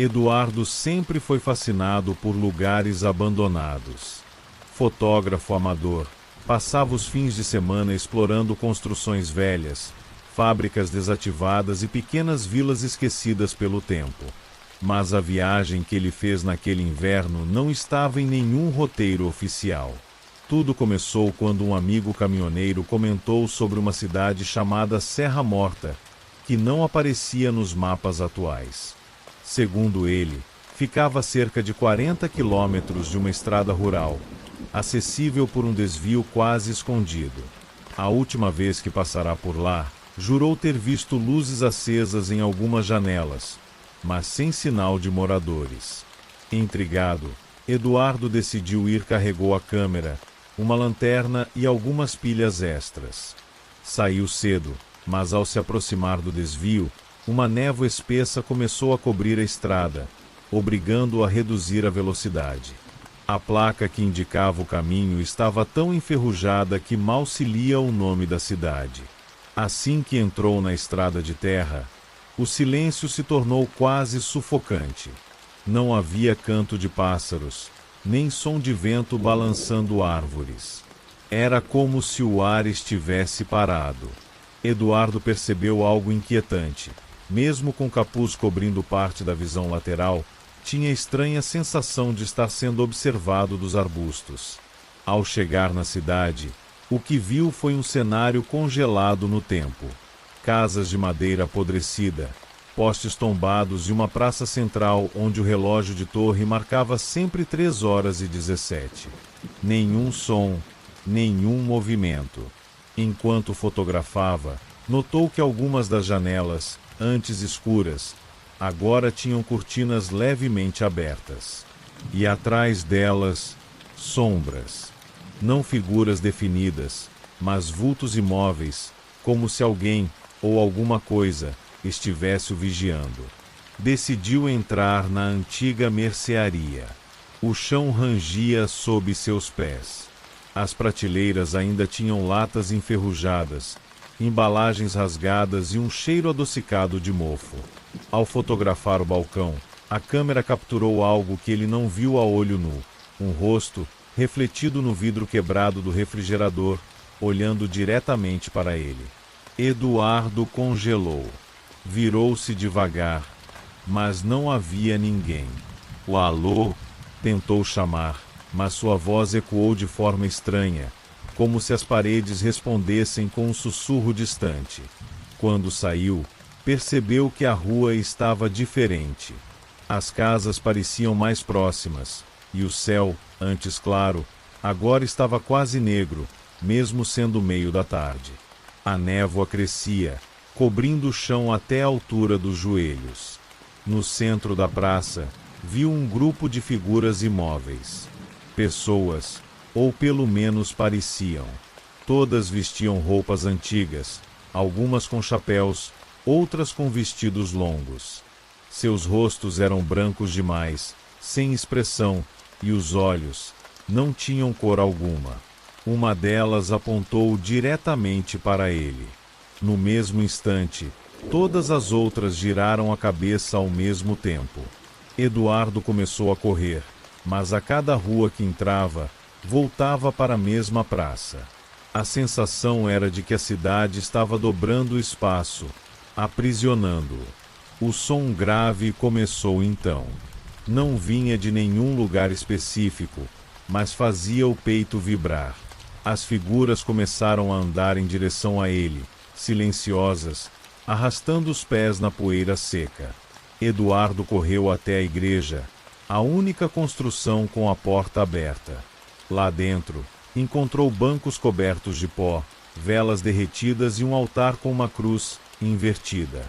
Eduardo sempre foi fascinado por lugares abandonados. Fotógrafo amador, passava os fins de semana explorando construções velhas, fábricas desativadas e pequenas vilas esquecidas pelo tempo. Mas a viagem que ele fez naquele inverno não estava em nenhum roteiro oficial. Tudo começou quando um amigo caminhoneiro comentou sobre uma cidade chamada Serra Morta, que não aparecia nos mapas atuais. Segundo ele, ficava a cerca de 40 quilômetros de uma estrada rural, acessível por um desvio quase escondido. A última vez que passará por lá, jurou ter visto luzes acesas em algumas janelas, mas sem sinal de moradores. Intrigado, Eduardo decidiu ir. Carregou a câmera, uma lanterna e algumas pilhas extras. Saiu cedo, mas ao se aproximar do desvio, uma névoa espessa começou a cobrir a estrada, obrigando-o a reduzir a velocidade. A placa que indicava o caminho estava tão enferrujada que mal se lia o nome da cidade. Assim que entrou na estrada de terra, o silêncio se tornou quase sufocante. Não havia canto de pássaros, nem som de vento balançando árvores. Era como se o ar estivesse parado. Eduardo percebeu algo inquietante. Mesmo com o capuz cobrindo parte da visão lateral, tinha estranha sensação de estar sendo observado dos arbustos. Ao chegar na cidade, o que viu foi um cenário congelado no tempo. Casas de madeira apodrecida, postes tombados e uma praça central onde o relógio de torre marcava sempre 3h17. Nenhum som, nenhum movimento. Enquanto fotografava, notou que algumas das janelas, antes escuras, agora tinham cortinas levemente abertas. E atrás delas, sombras. Não figuras definidas, mas vultos imóveis, como se alguém, ou alguma coisa, estivesse o vigiando. Decidiu entrar na antiga mercearia. O chão rangia sob seus pés. As prateleiras ainda tinham latas enferrujadas, embalagens rasgadas e um cheiro adocicado de mofo. Ao fotografar o balcão, a câmera capturou algo que ele não viu a olho nu: um rosto, refletido no vidro quebrado do refrigerador, olhando diretamente para ele. Eduardo congelou. Virou-se devagar, mas não havia ninguém. O alô? Tentou chamar, mas sua voz ecoou de forma estranha, como se as paredes respondessem com um sussurro distante. Quando saiu, percebeu que a rua estava diferente. As casas pareciam mais próximas, e o céu, antes claro, agora estava quase negro, mesmo sendo meio da tarde. A névoa crescia, cobrindo o chão até a altura dos joelhos. No centro da praça, viu um grupo de figuras imóveis. Pessoas, ou pelo menos pareciam. Todas vestiam roupas antigas, algumas com chapéus, outras com vestidos longos. Seus rostos eram brancos demais, sem expressão, e os olhos não tinham cor alguma. Uma delas apontou diretamente para ele. No mesmo instante, todas as outras giraram a cabeça ao mesmo tempo. Eduardo começou a correr, mas a cada rua que entrava, voltava para a mesma praça. A sensação era de que a cidade estava dobrando o espaço, aprisionando-o. O som grave começou então. Não vinha de nenhum lugar específico, mas fazia o peito vibrar. As figuras começaram a andar em direção a ele, silenciosas, arrastando os pés na poeira seca. Eduardo correu até a igreja, a única construção com a porta aberta. Lá dentro, encontrou bancos cobertos de pó, velas derretidas e um altar com uma cruz invertida.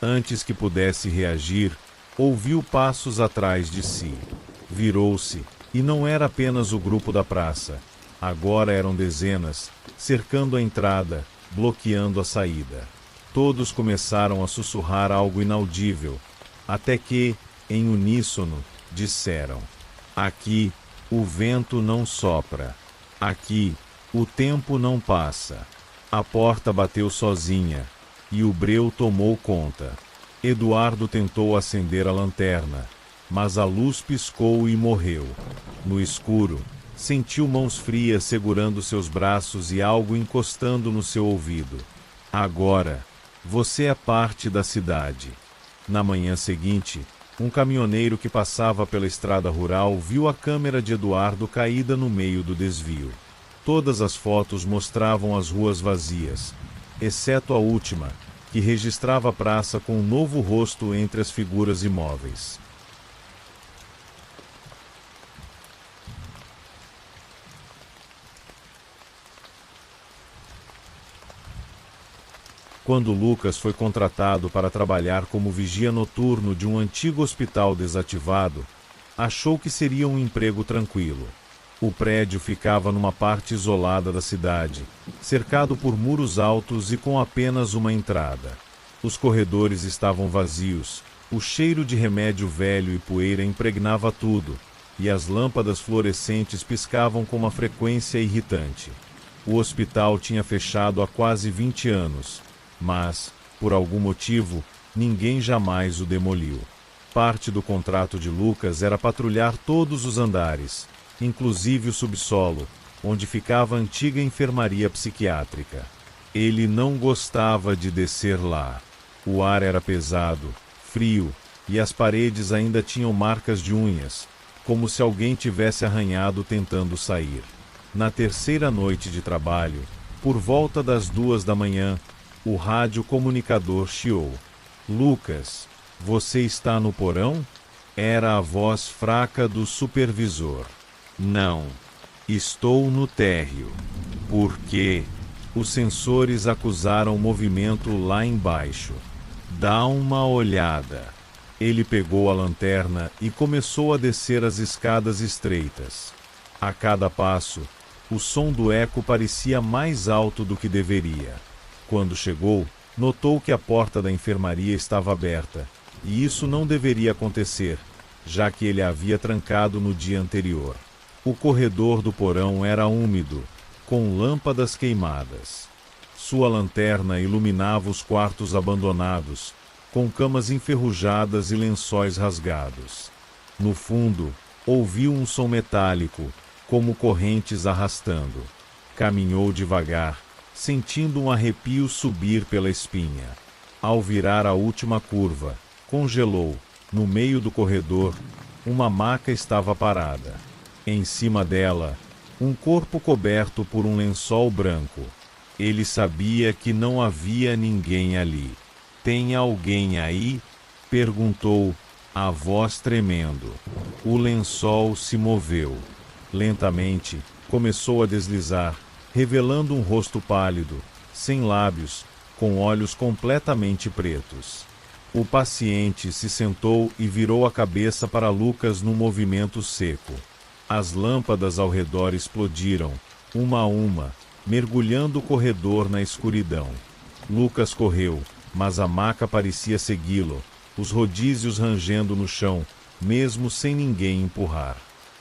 Antes que pudesse reagir, ouviu passos atrás de si. Virou-se, e não era apenas o grupo da praça. Agora eram dezenas, cercando a entrada, bloqueando a saída. Todos começaram a sussurrar algo inaudível, até que, em uníssono, disseram: "Aqui, o vento não sopra. Aqui, o tempo não passa." A porta bateu sozinha, e o breu tomou conta. Eduardo tentou acender a lanterna, mas a luz piscou e morreu. No escuro, sentiu mãos frias segurando seus braços e algo encostando no seu ouvido. Agora, você é parte da cidade. Na manhã seguinte, um caminhoneiro que passava pela estrada rural viu a câmera de Eduardo caída no meio do desvio. Todas as fotos mostravam as ruas vazias, exceto a última, que registrava a praça com um novo rosto entre as figuras imóveis. Quando Lucas foi contratado para trabalhar como vigia noturno de um antigo hospital desativado, achou que seria um emprego tranquilo. O prédio ficava numa parte isolada da cidade, cercado por muros altos e com apenas uma entrada. Os corredores estavam vazios, o cheiro de remédio velho e poeira impregnava tudo, e as lâmpadas fluorescentes piscavam com uma frequência irritante. O hospital tinha fechado há quase 20 anos, mas, por algum motivo, ninguém jamais o demoliu. Parte do contrato de Lucas era patrulhar todos os andares, inclusive o subsolo, onde ficava a antiga enfermaria psiquiátrica. Ele não gostava de descer lá. O ar era pesado, frio, e as paredes ainda tinham marcas de unhas, como se alguém tivesse arranhado tentando sair. Na terceira noite de trabalho, por volta das 2 da manhã, o rádio comunicador chiou. "Lucas, você está no porão?" Era a voz fraca do supervisor. "Não. Estou no térreo." "Por quê?" Os sensores acusaram movimento lá embaixo. "Dá uma olhada." Ele pegou a lanterna e começou a descer as escadas estreitas. A cada passo, o som do eco parecia mais alto do que deveria. Quando chegou, notou que a porta da enfermaria estava aberta, e isso não deveria acontecer, já que ele a havia trancado no dia anterior. O corredor do porão era úmido, com lâmpadas queimadas. Sua lanterna iluminava os quartos abandonados, com camas enferrujadas e lençóis rasgados. No fundo, ouviu um som metálico, como correntes arrastando. Caminhou devagar, sentindo um arrepio subir pela espinha. Ao virar a última curva, congelou. No meio do corredor, uma maca estava parada. Em cima dela, um corpo coberto por um lençol branco. Ele sabia que não havia ninguém ali. "Tem alguém aí?" perguntou, a voz tremendo. O lençol se moveu. Lentamente, começou a deslizar, revelando um rosto pálido, sem lábios, com olhos completamente pretos. O paciente se sentou e virou a cabeça para Lucas num movimento seco. As lâmpadas ao redor explodiram, uma a uma, mergulhando o corredor na escuridão. Lucas correu, mas a maca parecia segui-lo, os rodízios rangendo no chão, mesmo sem ninguém empurrar.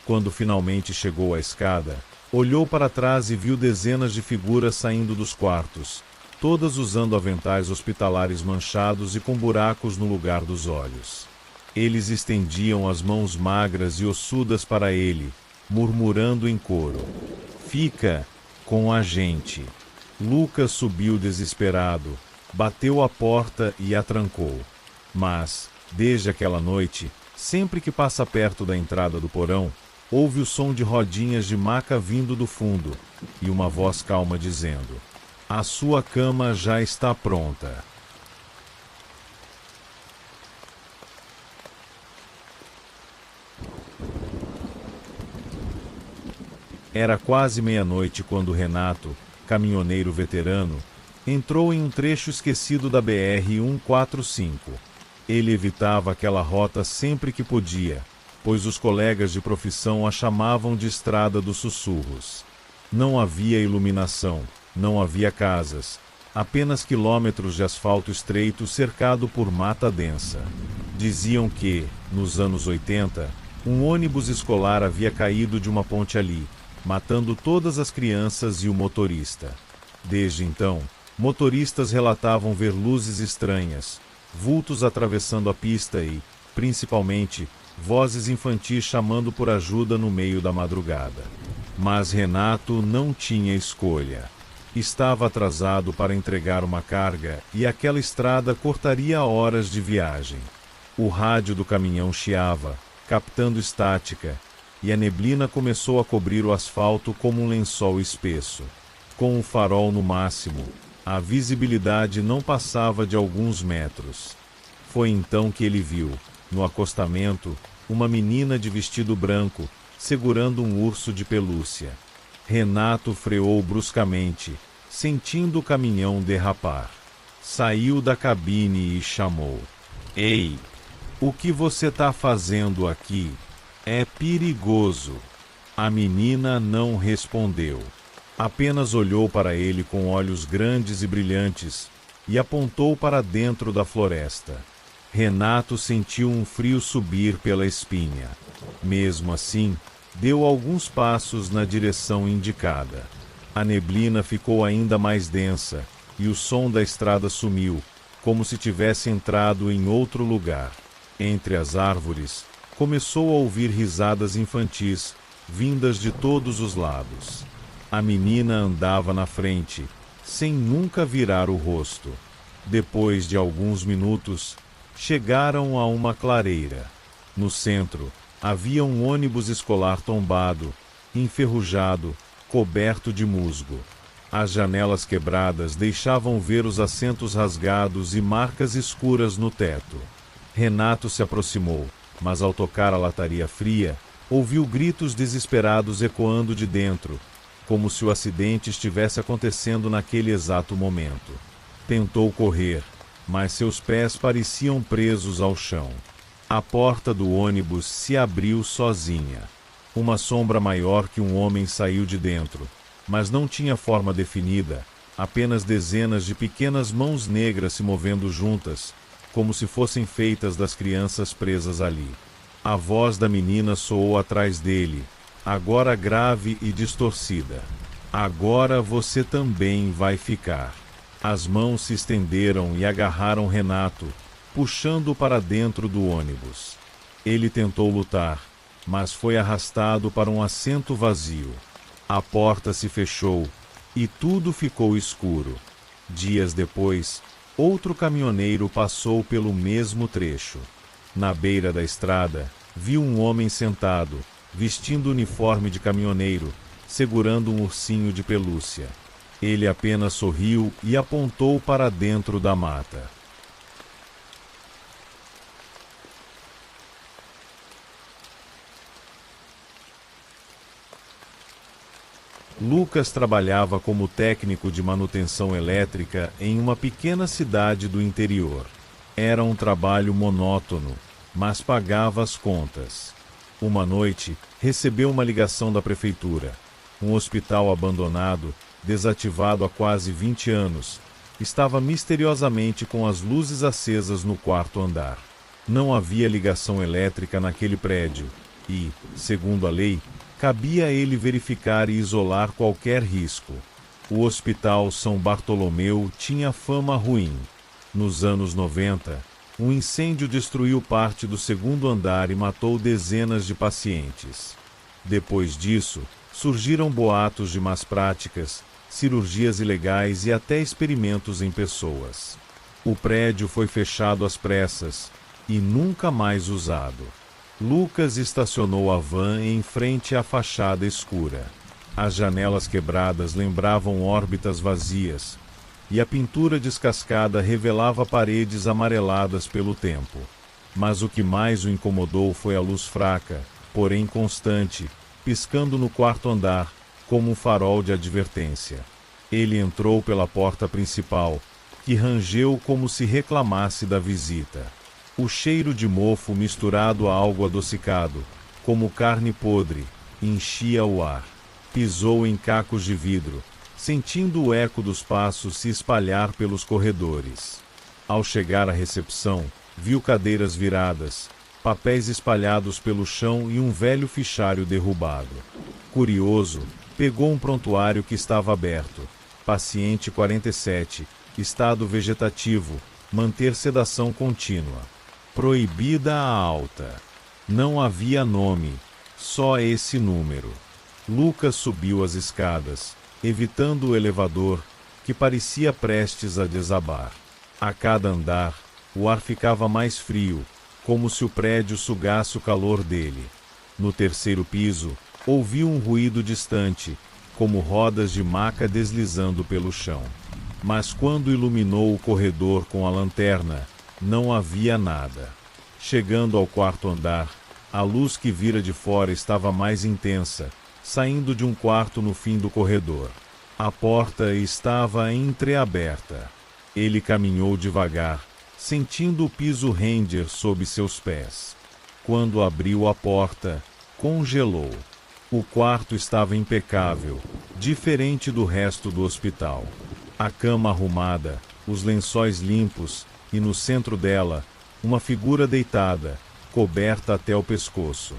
Quando finalmente chegou à escada, olhou para trás e viu dezenas de figuras saindo dos quartos, todas usando aventais hospitalares manchados e com buracos no lugar dos olhos. Eles estendiam as mãos magras e ossudas para ele, murmurando em coro: "Fica com a gente." Lucas subiu desesperado, bateu a porta e a trancou. Mas, desde aquela noite, sempre que passa perto da entrada do porão, ouve o som de rodinhas de maca vindo do fundo, e uma voz calma dizendo: "A sua cama já está pronta." Era quase meia-noite quando Renato, caminhoneiro veterano, entrou em um trecho esquecido da BR-145. Ele evitava aquela rota sempre que podia, pois os colegas de profissão a chamavam de Estrada dos Sussurros. Não havia iluminação, não havia casas, apenas quilômetros de asfalto estreito cercado por mata densa. Diziam que, nos anos 80, um ônibus escolar havia caído de uma ponte ali, matando todas as crianças e o motorista. Desde então, motoristas relatavam ver luzes estranhas, vultos atravessando a pista e, principalmente, vozes infantis chamando por ajuda no meio da madrugada. Mas Renato não tinha escolha. Estava atrasado para entregar uma carga e aquela estrada cortaria horas de viagem. O rádio do caminhão chiava, captando estática, e a neblina começou a cobrir o asfalto como um lençol espesso. Com o farol no máximo, a visibilidade não passava de alguns metros. Foi então que ele viu, no acostamento, uma menina de vestido branco, segurando um urso de pelúcia. Renato freou bruscamente, sentindo o caminhão derrapar. Saiu da cabine e chamou: "Ei, o que você está fazendo aqui? É perigoso." A menina não respondeu. Apenas olhou para ele com olhos grandes e brilhantes e apontou para dentro da floresta. Renato sentiu um frio subir pela espinha. Mesmo assim, deu alguns passos na direção indicada. A neblina ficou ainda mais densa e o som da estrada sumiu, como se tivesse entrado em outro lugar. Entre as árvores, começou a ouvir risadas infantis, vindas de todos os lados. A menina andava na frente, sem nunca virar o rosto. Depois de alguns minutos, chegaram a uma clareira. No centro, havia um ônibus escolar tombado, enferrujado, coberto de musgo. As janelas quebradas deixavam ver os assentos rasgados e marcas escuras no teto. Renato se aproximou, mas ao tocar a lataria fria, ouviu gritos desesperados ecoando de dentro, como se o acidente estivesse acontecendo naquele exato momento. Tentou correr, mas seus pés pareciam presos ao chão. A porta do ônibus se abriu sozinha. Uma sombra maior que um homem saiu de dentro, mas não tinha forma definida, apenas dezenas de pequenas mãos negras se movendo juntas, como se fossem feitas das crianças presas ali. A voz da menina soou atrás dele, agora grave e distorcida. "Agora você também vai ficar." As mãos se estenderam e agarraram Renato, puxando-o para dentro do ônibus. Ele tentou lutar, mas foi arrastado para um assento vazio. A porta se fechou e tudo ficou escuro. Dias depois, outro caminhoneiro passou pelo mesmo trecho. Na beira da estrada, viu um homem sentado, vestindo uniforme de caminhoneiro, segurando um ursinho de pelúcia. Ele apenas sorriu e apontou para dentro da mata. Lucas trabalhava como técnico de manutenção elétrica em uma pequena cidade do interior. Era um trabalho monótono, mas pagava as contas. Uma noite, recebeu uma ligação da prefeitura. Um hospital abandonado, desativado há quase 20 anos, estava misteriosamente com as luzes acesas no quarto andar. Não havia ligação elétrica naquele prédio e, segundo a lei, cabia a ele verificar e isolar qualquer risco. O Hospital São Bartolomeu tinha fama ruim. Nos anos 90, um incêndio destruiu parte do segundo andar e matou dezenas de pacientes. Depois disso, surgiram boatos de más práticas, cirurgias ilegais e até experimentos em pessoas. O prédio foi fechado às pressas e nunca mais usado. Lucas estacionou a van em frente à fachada escura. As janelas quebradas lembravam órbitas vazias, e a pintura descascada revelava paredes amareladas pelo tempo. Mas o que mais o incomodou foi a luz fraca, porém constante, piscando no quarto andar, como um farol de advertência. Ele entrou pela porta principal, que rangeu como se reclamasse da visita. O cheiro de mofo misturado a algo adocicado, como carne podre, enchia o ar. Pisou em cacos de vidro, sentindo o eco dos passos se espalhar pelos corredores. Ao chegar à recepção, viu cadeiras viradas, papéis espalhados pelo chão e um velho fichário derrubado. Curioso, pegou um prontuário que estava aberto. Paciente 47, estado vegetativo, manter sedação contínua. Proibida a alta. Não havia nome, só esse número. Lucas subiu as escadas, evitando o elevador, que parecia prestes a desabar. A cada andar, o ar ficava mais frio, como se o prédio sugasse o calor dele. No terceiro piso, ouviu um ruído distante, como rodas de maca deslizando pelo chão. Mas quando iluminou o corredor com a lanterna, não havia nada. Chegando ao quarto andar, a luz que vira de fora estava mais intensa, saindo de um quarto no fim do corredor. A porta estava entreaberta. Ele caminhou devagar, sentindo o piso render sob seus pés. Quando abriu a porta, congelou. O quarto estava impecável, diferente do resto do hospital. A cama arrumada, os lençóis limpos, e no centro dela, uma figura deitada, coberta até o pescoço.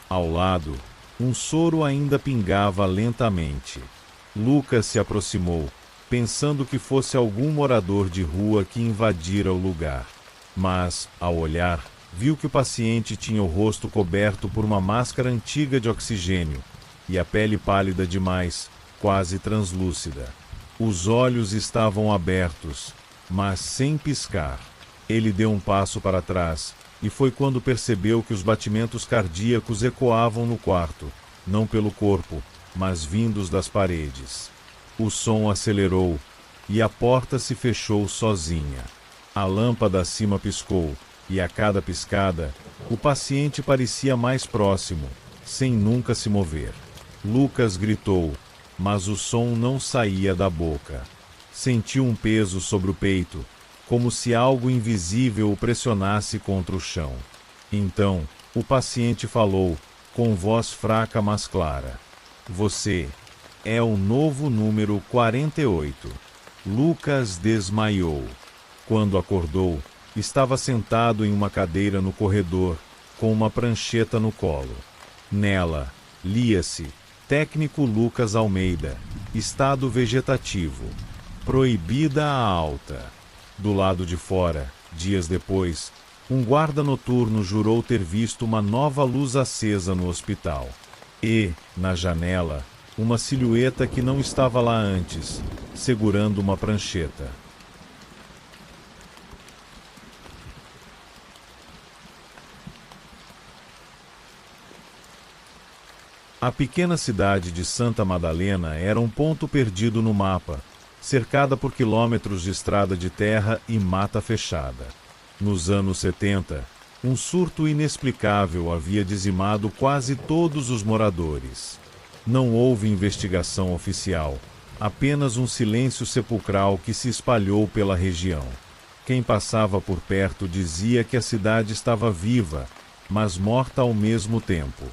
Ao lado, um soro ainda pingava lentamente. Lucas se aproximou, pensando que fosse algum morador de rua que invadira o lugar. Mas, ao olhar, viu que o paciente tinha o rosto coberto por uma máscara antiga de oxigênio, e a pele pálida demais, quase translúcida. Os olhos estavam abertos, mas sem piscar. Ele deu um passo para trás, e foi quando percebeu que os batimentos cardíacos ecoavam no quarto, não pelo corpo, mas vindos das paredes. O som acelerou, e a porta se fechou sozinha. A lâmpada acima piscou, e a cada piscada, o paciente parecia mais próximo, sem nunca se mover. Lucas gritou, mas o som não saía da boca. Sentiu um peso sobre o peito, como se algo invisível o pressionasse contra o chão. Então, o paciente falou, com voz fraca mas clara. Você é o novo número 48. Lucas desmaiou. Quando acordou, estava sentado em uma cadeira no corredor, com uma prancheta no colo. Nela, lia-se, Técnico Lucas Almeida, estado vegetativo, proibida a alta. Do lado de fora, dias depois, um guarda noturno jurou ter visto uma nova luz acesa no hospital. E, na janela, uma silhueta que não estava lá antes, segurando uma prancheta. A pequena cidade de Santa Madalena era um ponto perdido no mapa, cercada por quilômetros de estrada de terra e mata fechada. Nos anos 70, um surto inexplicável havia dizimado quase todos os moradores. Não houve investigação oficial, apenas um silêncio sepulcral que se espalhou pela região. Quem passava por perto dizia que a cidade estava viva, mas morta ao mesmo tempo.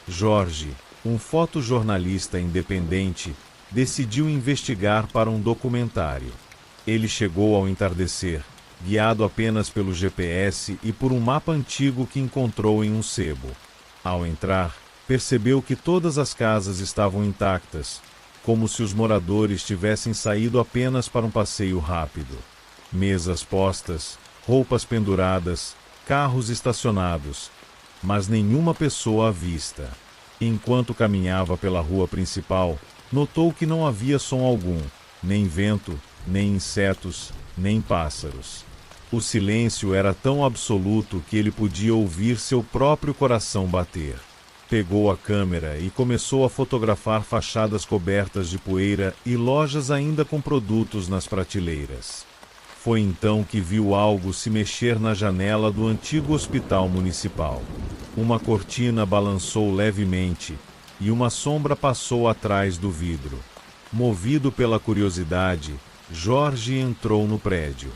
Jorge, um fotojornalista independente, decidiu investigar para um documentário. Ele chegou ao entardecer, guiado apenas pelo GPS e por um mapa antigo que encontrou em um sebo. Ao entrar, percebeu que todas as casas estavam intactas, como se os moradores tivessem saído apenas para um passeio rápido. Mesas postas, roupas penduradas, carros estacionados, mas nenhuma pessoa à vista. Enquanto caminhava pela rua principal, notou que não havia som algum, nem vento, nem insetos, nem pássaros. O silêncio era tão absoluto que ele podia ouvir seu próprio coração bater. Pegou a câmera e começou a fotografar fachadas cobertas de poeira e lojas ainda com produtos nas prateleiras. Foi então que viu algo se mexer na janela do antigo hospital municipal. Uma cortina balançou levemente, e uma sombra passou atrás do vidro. Movido pela curiosidade, Jorge entrou no prédio.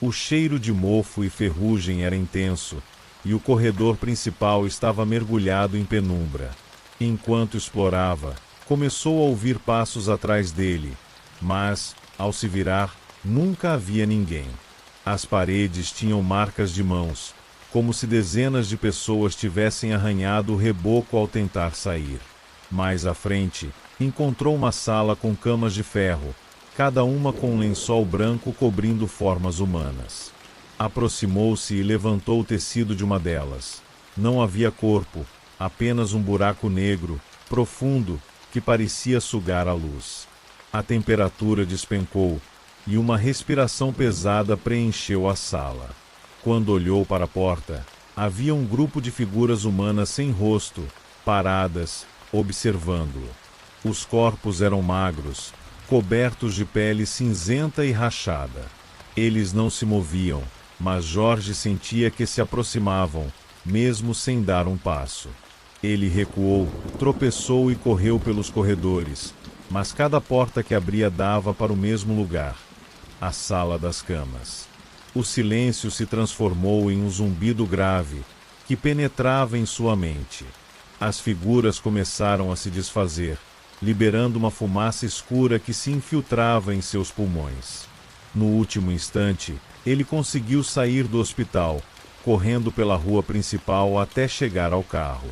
O cheiro de mofo e ferrugem era intenso, e o corredor principal estava mergulhado em penumbra. Enquanto explorava, começou a ouvir passos atrás dele, mas, ao se virar, nunca havia ninguém. As paredes tinham marcas de mãos, como se dezenas de pessoas tivessem arranhado o reboco ao tentar sair. Mais à frente, encontrou uma sala com camas de ferro, cada uma com um lençol branco cobrindo formas humanas. Aproximou-se e levantou o tecido de uma delas. Não havia corpo, apenas um buraco negro, profundo, que parecia sugar a luz. A temperatura despencou, e uma respiração pesada preencheu a sala. Quando olhou para a porta, havia um grupo de figuras humanas sem rosto, paradas, observando-o. Os corpos eram magros, cobertos de pele cinzenta e rachada. Eles não se moviam, mas Jorge sentia que se aproximavam, mesmo sem dar um passo. Ele recuou, tropeçou e correu pelos corredores, mas cada porta que abria dava para o mesmo lugar, a sala das camas. O silêncio se transformou em um zumbido grave, que penetrava em sua mente. As figuras começaram a se desfazer, liberando uma fumaça escura que se infiltrava em seus pulmões. No último instante, ele conseguiu sair do hospital, correndo pela rua principal até chegar ao carro.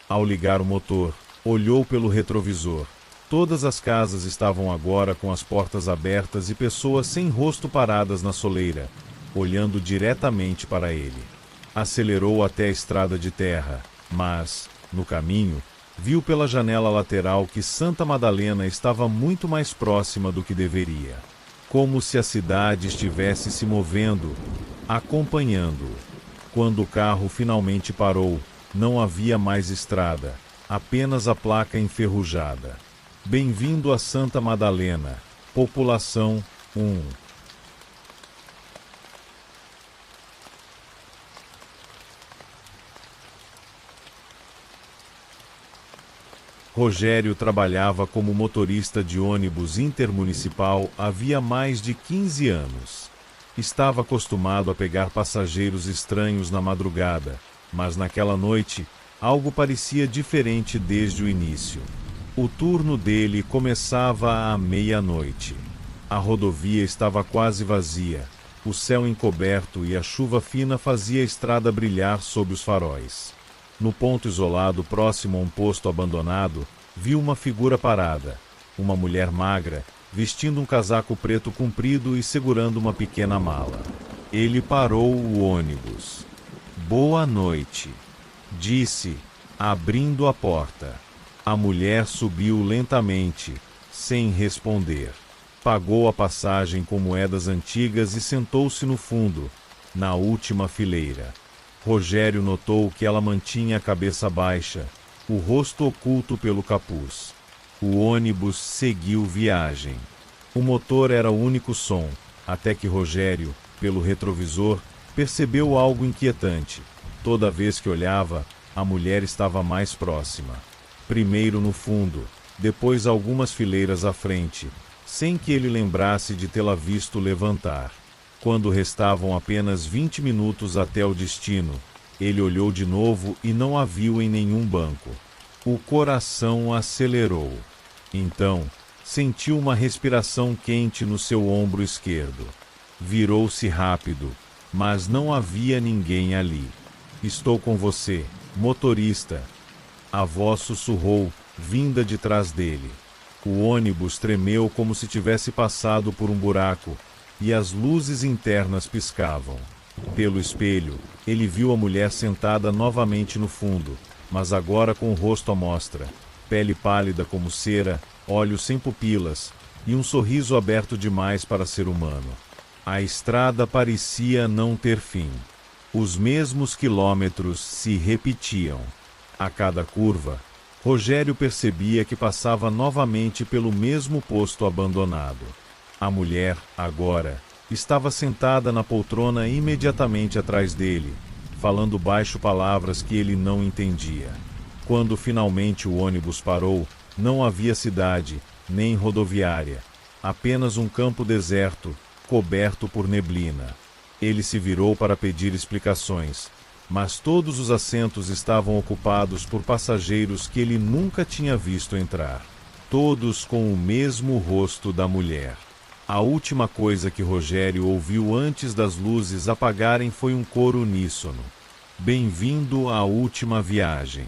Ao ligar o motor, olhou pelo retrovisor. Todas as casas estavam agora com as portas abertas e pessoas sem rosto paradas na soleira, olhando diretamente para ele. Acelerou até a estrada de terra, mas, no caminho, viu pela janela lateral que Santa Madalena estava muito mais próxima do que deveria. Como se a cidade estivesse se movendo, acompanhando-o. Quando o carro finalmente parou, não havia mais estrada, apenas a placa enferrujada. Bem-vindo a Santa Madalena, população 1. Rogério trabalhava como motorista de ônibus intermunicipal havia mais de 15 anos. Estava acostumado a pegar passageiros estranhos na madrugada, mas naquela noite, algo parecia diferente desde o início. O turno dele começava à meia-noite. A rodovia estava quase vazia, o céu encoberto e a chuva fina fazia a estrada brilhar sob os faróis. No ponto isolado próximo a um posto abandonado, viu uma figura parada, uma mulher magra, vestindo um casaco preto comprido e segurando uma pequena mala. Ele parou o ônibus. "Boa noite", disse, abrindo a porta. A mulher subiu lentamente, sem responder. Pagou a passagem com moedas antigas e sentou-se no fundo, na última fileira. Rogério notou que ela mantinha a cabeça baixa, o rosto oculto pelo capuz. O ônibus seguiu viagem. O motor era o único som, até que Rogério, pelo retrovisor, percebeu algo inquietante. Toda vez que olhava, a mulher estava mais próxima. Primeiro no fundo, depois algumas fileiras à frente, sem que ele lembrasse de tê-la visto levantar. Quando restavam apenas 20 minutos até o destino, ele olhou de novo e não a viu em nenhum banco. O coração acelerou. Então, sentiu uma respiração quente no seu ombro esquerdo. Virou-se rápido, mas não havia ninguém ali. "Estou com você, motorista." A voz sussurrou, vinda de trás dele. O ônibus tremeu como se tivesse passado por um buraco, e as luzes internas piscavam. Pelo espelho, ele viu a mulher sentada novamente no fundo, mas agora com o rosto à mostra, pele pálida como cera, olhos sem pupilas, e um sorriso aberto demais para ser humano. A estrada parecia não ter fim. Os mesmos quilômetros se repetiam. A cada curva, Rogério percebia que passava novamente pelo mesmo posto abandonado. A mulher, agora, estava sentada na poltrona imediatamente atrás dele, falando baixo palavras que ele não entendia. Quando finalmente o ônibus parou, não havia cidade, nem rodoviária, apenas um campo deserto, coberto por neblina. Ele se virou para pedir explicações, mas todos os assentos estavam ocupados por passageiros que ele nunca tinha visto entrar. Todos com o mesmo rosto da mulher. A última coisa que Rogério ouviu antes das luzes apagarem foi um coro uníssono. "Bem-vindo à última viagem."